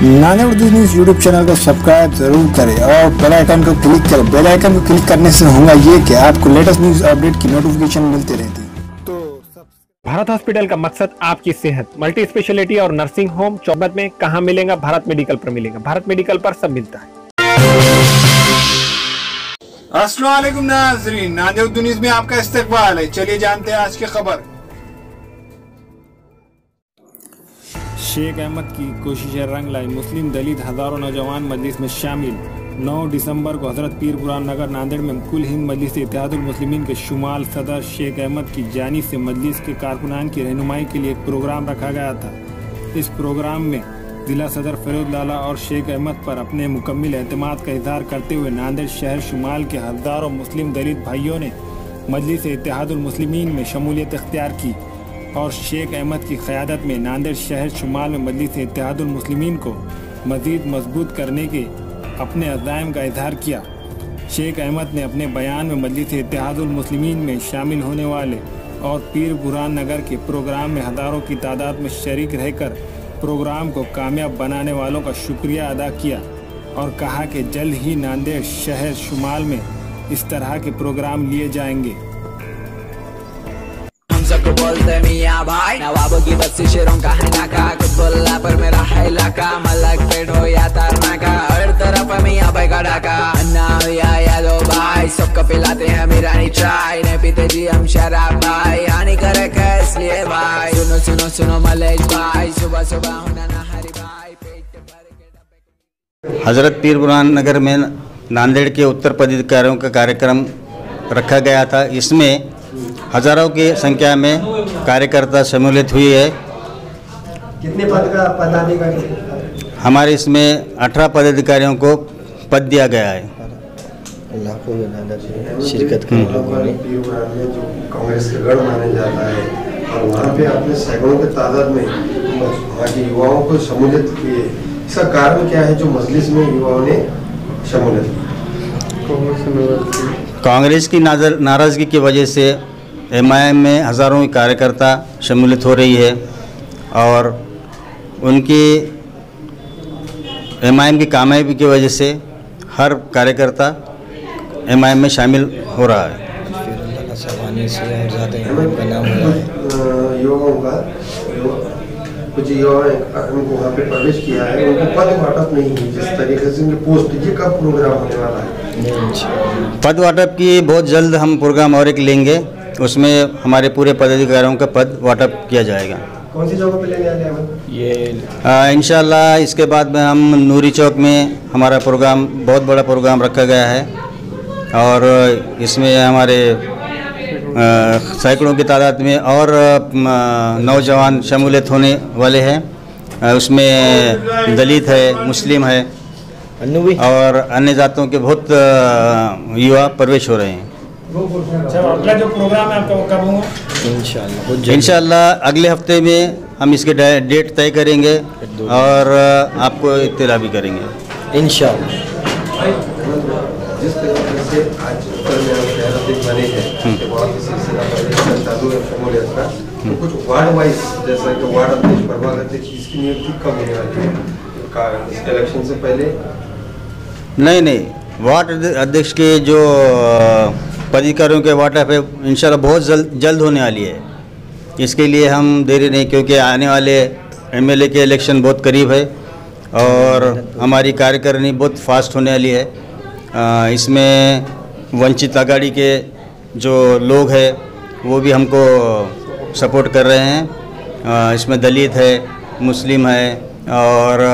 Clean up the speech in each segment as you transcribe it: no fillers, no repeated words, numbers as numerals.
Nanded Urdu news YouTube channel को subscribe जरूर करें और बेल आइकन को क्लिक करें। बेल आइकन को क्लिक करने से होगा ये कि आपको लेटेस्ट न्यूज़ अपडेट की नोटिफिकेशन मिलती रहती है। तो भारत हॉस्पिटल का मकसद आपकी सेहत। मल्टी स्पेशलिटी और नर्सिंग होम चौबत में कहाँ मिलेगा? भारत मेडिकल पर मिलेगा। भारत मेडिकल पर सब मिलता है। अस्सलाम वालेकुम नाज़रीन, नांदेड़ उर्दू न्यूज़ में आपका इस्तकबाल है। चलिए जानते हैं आज की खबर। शेख अहमद की कोशिशें रंग लाई, मुस्लिम दलित हज़ारों नौजवान मजलिस में शामिल। 9 दिसंबर को हज़रत पीर बुरहान नगर नांदेड़ में कुल हिंद मजलिस इत्तेहादुल मुस्लिमीन के शुमाल सदर शेख अहमद की जानिब से मजलिस के कारकुनान की रहनुमाई के लिए एक प्रोग्राम रखा गया था। इस प्रोग्राम में जिला सदर फिरोज लाला और शेख अहमद पर अपने मुकम्मिल एतमाद का इजहार करते हुए नांदेड़ शहर शुमाल के हज़ारों मुस्लिम दलित भाइयों ने मजलिस इत्तेहादुल मुस्लिमीन में शमूलियत इख्तियार की और शेख अहमद की क़यादत में नांदेड़ शहर शुमाल में मजलिस इत्तेहादुल मुस्लिमीन को मज़ीद मजबूत करने के अपने अज़ाइम का इजहार किया। शेख अहमद ने अपने बयान में मजलिस इत्तेहादुल मुस्लिमीन में शामिल होने वाले और पीर बुरहान नगर के प्रोग्राम में हज़ारों की तादाद में शरीक रहकर प्रोग्राम को कामयाब बनाने वालों का शुक्रिया अदा किया और कहा कि जल्द ही नांदेड़ शहर शुमाल में इस तरह के प्रोग्राम लिए जाएंगे। सबको बोलते मियाँ भाई, नवाबों की बस्ती शेरों का है नाका, कुतुबुल्लाह पर मेरा है इलाका, मलक पेट हो या तारनाका, हर तरफ मियाँ भाई का डाका। अन्ना या यादो भाई, सबको पिलाते हैं मीरानी चाय, नहीं पीते जी हम शराब भाई, हानि करे इसलिए भाई। सुनो सुनो सुनो मलेश भाई, सुबह सुबह होना नहरी भाई, पेट भर के। हज़रत पीर बुरहान नगर में नांदेड़ के उत्तर पदाधिकारियों का कार्यक्रम रखा गया था। इसमें हज़ारों की संख्या में कार्यकर्ता शमूलियत हुई है। कितने पद का पदाधिकारी? हमारे इसमें 18 पदाधिकारियों को पद दिया गया है। लाखों शिरकत करने लोगों ने जो कांग्रेस का गढ़ माना जाता है और वहाँ पे अपने सैकड़ों की तादाद में वहाँ के युवाओं को शमूलियत की है। इसका कारण क्या है जो मजलिस में युवाओं ने शमूलियत की? कांग्रेस की नाराज़गी की वजह से एमआईएम में हज़ारों कार्यकर्ता शमूलियत हो रही है और उनकी एमआईएम की कामयाबी की वजह से हर कार्यकर्ता एमआईएम में शामिल हो रहा है। युवाओं का कुछ युवा उनको वहाँ पे प्रवेश किया है, उनको पद वाटप नहीं है जिस तरीके से उनकी पोस्ट, ये कब प्रोग्राम होने वाला है? पद वाटप की बहुत जल्द हम प्रोग्राम और एक लेंगे, उसमें हमारे पूरे पदाधिकारियों का पद वाटप किया जाएगा। कौन सी जगह पे लेने वाले हैं ये? इंशाल्लाह इसके बाद में हम नूरी चौक में हमारा प्रोग्राम, बहुत बड़ा प्रोग्राम रखा गया है और इसमें हमारे सैकड़ों की तादाद में और नौजवान शमूलियत होने वाले हैं। उसमें दलित है, मुस्लिम है और अन्य जातों के बहुत युवा प्रवेश हो रहे हैं। अगला जो प्रोग्राम है आपका वो कब होगा? इंशाल्लाह अगले हफ्ते में हम इसके डेट तय करेंगे और आपको इत्तला भी करेंगे इंशाल्लाह। जिस तरीके से आज उत्तर में शहर बने हैं बहुत ही सिलसिला पहले चालू है शमूलियत का, तो कुछ वार्ड वाइज जैसा कि वार्ड अध्यक्ष, प्रभाग अध्यक्ष, इसकी नियुक्ति कब होने वाली है? इस इलेक्शन से पहले? नहीं, वार्ड अध्यक्ष के जो पदाधिकारियों के वाटअप है इंशाल्लाह बहुत जल्द होने वाली है। इसके लिए हम देरी नहीं, क्योंकि आने वाले एमएलए के इलेक्शन बहुत करीब है और हमारी कार्यकारिणी बहुत फास्ट होने वाली है। इसमें वंचित आघाड़ी के जो लोग हैं वो भी हमको सपोर्ट कर रहे हैं। इसमें दलित है, मुस्लिम है और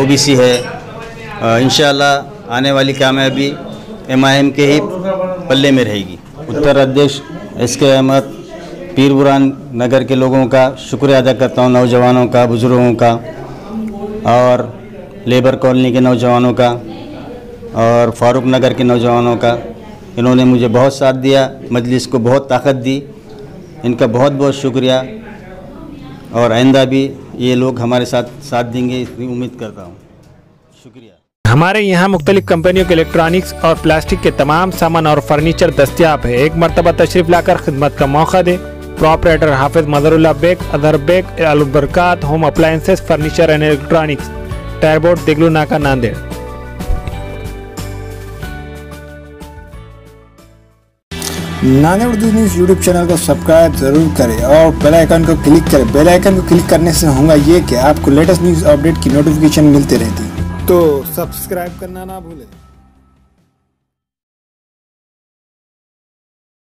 ओबीसी है। इंशाल्लाह आने वाली कामयाबी एमआईएम के ही पल्ले में रहेगी। उत्तर अध्यक्ष एसके अहमद, पीर बुरहान नगर के लोगों का शुक्रिया अदा करता हूँ, नौजवानों का, बुजुर्गों का और लेबर कॉलोनी के नौजवानों का और फारूक नगर के नौजवानों का। इन्होंने मुझे बहुत साथ दिया, मजलिस को बहुत ताकत दी, इनका बहुत बहुत शुक्रिया और आइंदा भी ये लोग हमारे साथ देंगे इसकी उम्मीद करता हूँ। शुक्रिया। हमारे यहाँ मुख्तलिफ कंपनियों के इलेक्ट्रॉनिक्स और प्लास्टिक के तमाम सामान और फर्नीचर दस्तियाब है। एक मरतबा तशरीफ़ लाकर खिदमत का मौका दें। प्रोपराइटर हाफिज मजरुल्लाह बेग, अदर Baig, Al Barkat home appliances, furniture and electronics, टायरबोर्ड, देगलू नाका, Nanded. Nanded Urdu news YouTube channel को सब्सक्राइब जरूर करें और बेल आइकन को क्लिक करें। बेल आइकन को क्लिक करने से होगा ये कि आपको लेटेस्ट न्यूज़ अपडेट की नोटिफिकेशन मिलती रहती। तो सब्सक्राइब करना ना भूलें।